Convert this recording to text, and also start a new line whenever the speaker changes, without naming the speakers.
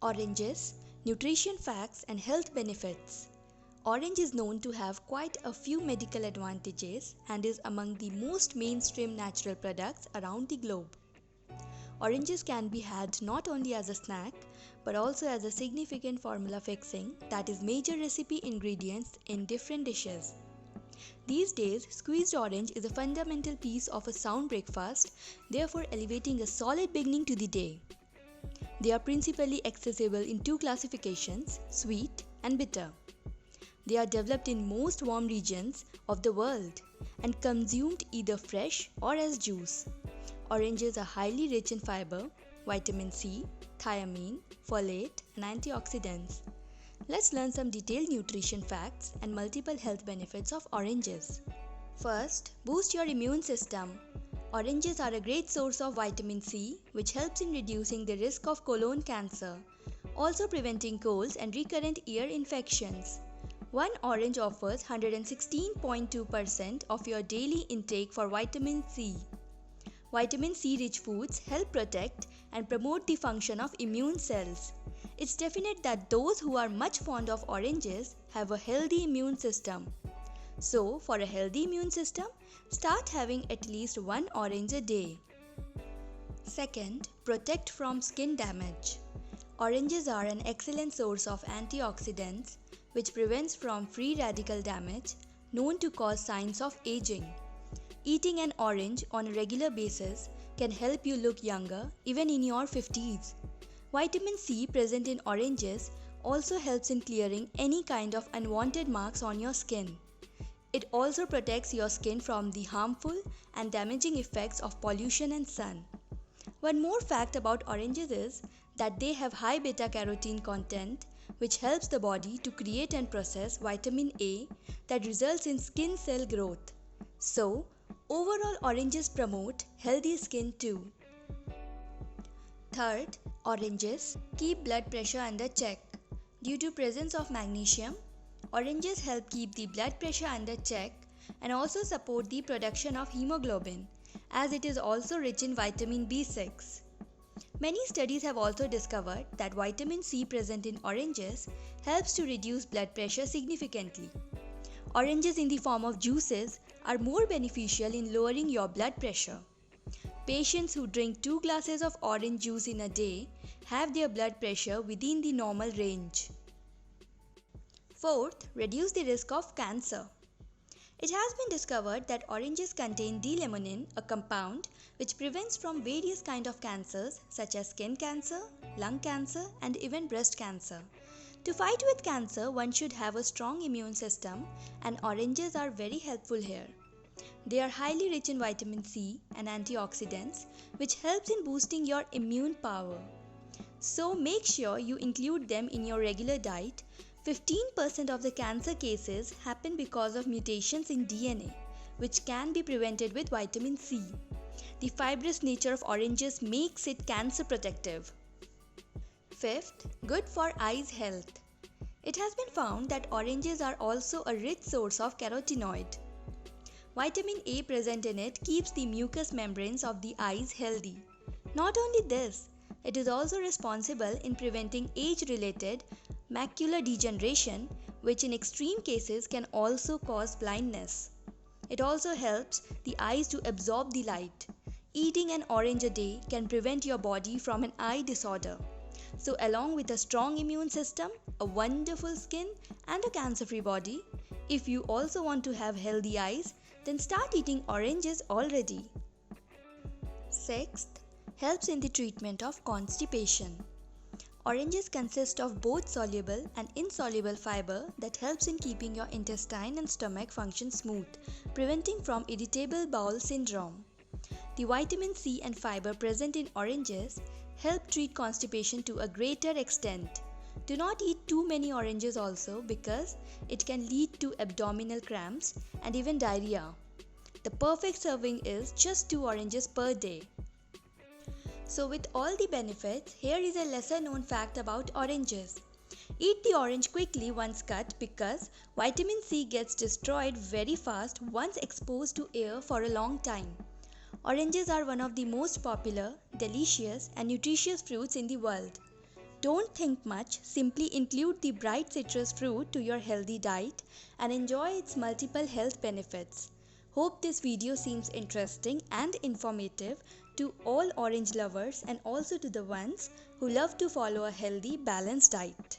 Oranges, nutrition facts and health benefits. Orange is known to have quite a few medical advantages and is among the most mainstream natural products around the globe. Oranges can be had not only as a snack but also as a significant formula fixing, that is major recipe ingredients in different dishes. These days, squeezed orange is a fundamental piece of a sound breakfast, therefore elevating a solid beginning to the day. They are principally accessible in two classifications, sweet and bitter. They are developed in most warm regions of the world and consumed either fresh or as juice. Oranges are highly rich in fiber, vitamin C, thiamine, folate and antioxidants. Let's learn some detailed nutrition facts and multiple health benefits of oranges. First, boost your immune system. Oranges are a great source of vitamin C, which helps in reducing the risk of colon cancer, also preventing colds and recurrent ear infections. One orange offers 116.2% of your daily intake for vitamin C. Vitamin C rich foods help protect and promote the function of immune cells. It's definite that those who are much fond of oranges have a healthy immune system. So, for a healthy immune system, start having at least one orange a day. Second, protect from skin damage. Oranges are an excellent source of antioxidants which prevents from free radical damage known to cause signs of aging. Eating an orange on a regular basis can help you look younger even in your 50s. Vitamin C present in oranges also helps in clearing any kind of unwanted marks on your skin. It also protects your skin from the harmful and damaging effects of pollution and sun. One more fact about oranges is that they have high beta-carotene content, which helps the body to create and process vitamin A that results in skin cell growth. So, overall oranges promote healthy skin too. Third, oranges keep blood pressure under check. Due to presence of magnesium, oranges help keep the blood pressure under check and also support the production of hemoglobin, as it is also rich in vitamin B6. Many studies have also discovered that vitamin C present in oranges helps to reduce blood pressure significantly. Oranges in the form of juices are more beneficial in lowering your blood pressure. Patients who drink 2 glasses of orange juice in a day have their blood pressure within the normal range. Fourth, reduce the risk of cancer. It has been discovered that oranges contain D-limonene, a compound which prevents from various kinds of cancers such as skin cancer, lung cancer and even breast cancer. To fight with cancer, one should have a strong immune system, and oranges are very helpful here. They are highly rich in vitamin C and antioxidants, which helps in boosting your immune power. So make sure you include them in your regular diet. 15% of the cancer cases happen because of mutations in DNA, which can be prevented with vitamin C. The fibrous nature of oranges makes it cancer protective. Fifth, good for eyes health. It has been found that oranges are also a rich source of carotenoid. Vitamin A present in it keeps the mucous membranes of the eyes healthy. Not only this, it is also responsible in preventing age-related macular degeneration, which in extreme cases can also cause blindness. It also helps the eyes to absorb the light. Eating an orange a day can prevent your body from an eye disorder. So along with a strong immune system, a wonderful skin and a cancer-free body, if you also want to have healthy eyes, then start eating oranges already. Sixth, helps in the treatment of constipation. Oranges consist of both soluble and insoluble fiber that helps in keeping your intestine and stomach function smooth, preventing from irritable bowel syndrome. The vitamin C and fiber present in oranges help treat constipation to a greater extent. Do not eat too many oranges also, because it can lead to abdominal cramps and even diarrhea. The perfect serving is just 2 oranges per day. So with all the benefits, here is a lesser known fact about oranges. Eat the orange quickly once cut, because vitamin C gets destroyed very fast once exposed to air for a long time. Oranges are one of the most popular, delicious and nutritious fruits in the world. Don't think much, simply include the bright citrus fruit to your healthy diet and enjoy its multiple health benefits. Hope this video seems interesting and informative to all orange lovers and also to the ones who love to follow a healthy, balanced diet.